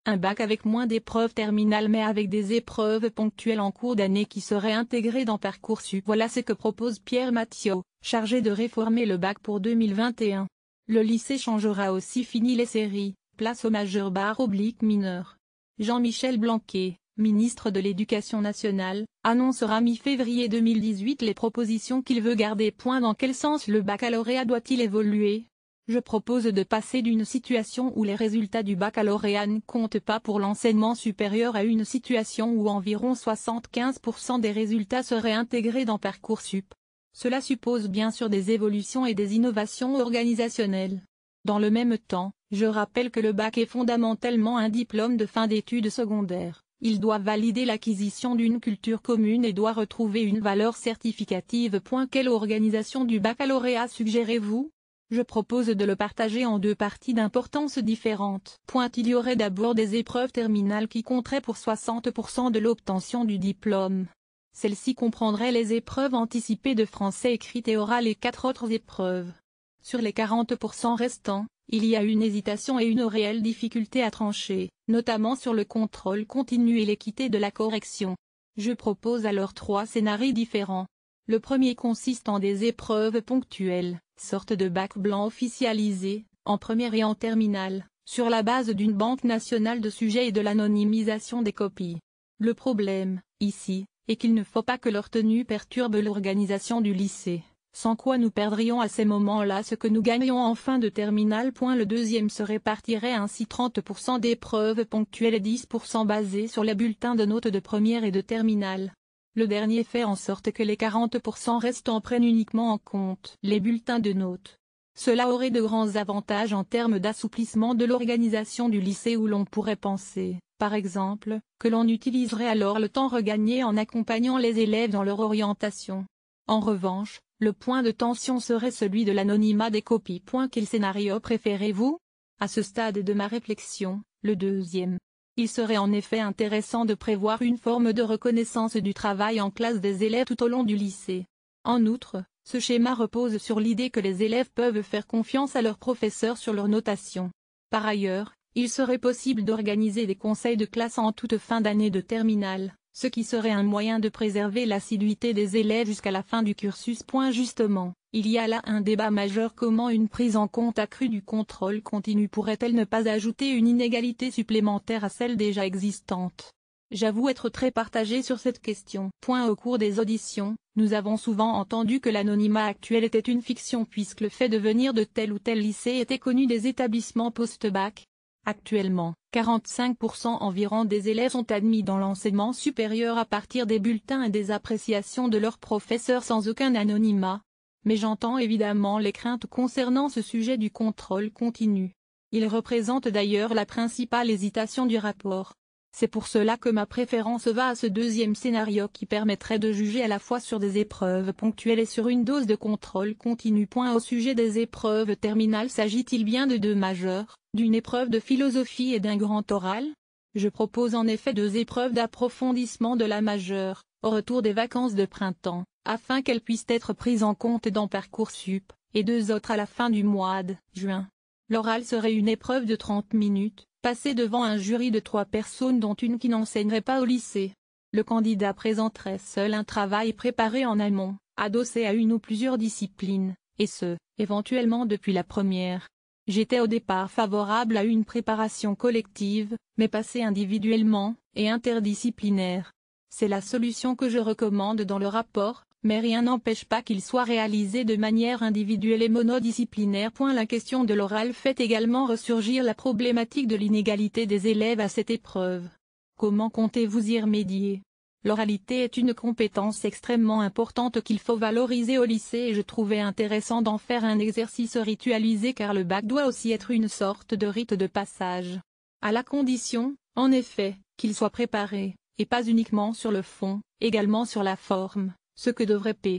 un bac avec moins d'épreuves terminales mais avec des épreuves ponctuelles en cours d'année qui seraient intégrées dans Parcoursup. Voilà ce que propose Pierre Mathiot, chargé de réformer le bac pour 2021. Le lycée changera aussi, fini les séries, place au majeur/mineur. Jean-Michel Blanquer, ministre de l'Éducation nationale, annoncera mi-février 2018 les propositions qu'il veut garder. Dans quel sens le baccalauréat doit-il évoluer? Je propose de passer d'une situation où les résultats du baccalauréat ne comptent pas pour l'enseignement supérieur à une situation où environ 75% des résultats seraient intégrés dans Parcoursup. Cela suppose bien sûr des évolutions et des innovations organisationnelles. Dans le même temps, je rappelle que le bac est fondamentalement un diplôme de fin d'études secondaires. Il doit valider l'acquisition d'une culture commune et doit retrouver une valeur certificative. Quelle organisation du baccalauréat suggérez-vous? Je propose de le partager en deux parties d'importance différentes. Il y aurait d'abord des épreuves terminales qui compteraient pour 60% de l'obtention du diplôme. Celles-ci comprendraient les épreuves anticipées de français écrites et orales et 4 autres épreuves. Sur les 40% restants, il y a une hésitation et une réelle difficulté à trancher, notamment sur le contrôle continu et l'équité de la correction. Je propose alors 3 scénarios différents. Le premier consiste en des épreuves ponctuelles, sorte de bac blanc officialisé, en première et en terminale, sur la base d'une banque nationale de sujets et de l'anonymisation des copies. Le problème, ici, est qu'il ne faut pas que leur tenue perturbe l'organisation du lycée, sans quoi nous perdrions à ces moments-là ce que nous gagnons en fin de terminale. Le deuxième se répartirait ainsi 30% d'épreuves ponctuelles et 10% basées sur les bulletins de notes de première et de terminale. Le dernier fait en sorte que les 40% restants prennent uniquement en compte les bulletins de notes. Cela aurait de grands avantages en termes d'assouplissement de l'organisation du lycée où l'on pourrait penser, par exemple, que l'on utiliserait alors le temps regagné en accompagnant les élèves dans leur orientation. En revanche, le point de tension serait celui de l'anonymat des copies. Quel scénario préférez-vous? À ce stade de ma réflexion, le deuxième. Il serait en effet intéressant de prévoir une forme de reconnaissance du travail en classe des élèves tout au long du lycée. En outre, ce schéma repose sur l'idée que les élèves peuvent faire confiance à leurs professeurs sur leur notation. Par ailleurs, il serait possible d'organiser des conseils de classe en toute fin d'année de terminale, ce qui serait un moyen de préserver l'assiduité des élèves jusqu'à la fin du cursus. Justement, il y a là un débat majeur: comment une prise en compte accrue du contrôle continu pourrait-elle ne pas ajouter une inégalité supplémentaire à celle déjà existante? J'avoue être très partagé sur cette question. Au cours des auditions, nous avons souvent entendu que l'anonymat actuel était une fiction puisque le fait de venir de tel ou tel lycée était connu des établissements post-bac. Actuellement, 45% environ des élèves sont admis dans l'enseignement supérieur à partir des bulletins et des appréciations de leurs professeurs sans aucun anonymat. Mais j'entends évidemment les craintes concernant ce sujet du contrôle continu. Il représente d'ailleurs la principale hésitation du rapport. C'est pour cela que ma préférence va à ce deuxième scénario qui permettrait de juger à la fois sur des épreuves ponctuelles et sur une dose de contrôle continu. Au sujet des épreuves terminales, s'agit-il bien de 2 majeures, d'une épreuve de philosophie et d'un grand oral? Je propose en effet 2 épreuves d'approfondissement de la majeure, au retour des vacances de printemps, afin qu'elles puissent être prises en compte dans Parcoursup, et 2 autres à la fin du mois de juin. L'oral serait une épreuve de 30 minutes, passée devant un jury de 3 personnes dont une qui n'enseignerait pas au lycée. Le candidat présenterait seul un travail préparé en amont, adossé à une ou plusieurs disciplines, et ce, éventuellement depuis la première. J'étais au départ favorable à une préparation collective, mais passée individuellement, et interdisciplinaire. C'est la solution que je recommande dans le rapport, mais rien n'empêche pas qu'il soit réalisé de manière individuelle et monodisciplinaire. La question de l'oral fait également ressurgir la problématique de l'inégalité des élèves à cette épreuve. Comment comptez-vous y remédier? L'oralité est une compétence extrêmement importante qu'il faut valoriser au lycée et je trouvais intéressant d'en faire un exercice ritualisé car le bac doit aussi être une sorte de rite de passage. À la condition, en effet, qu'il soit préparé, et pas uniquement sur le fond, également sur la forme, ce que devrait P.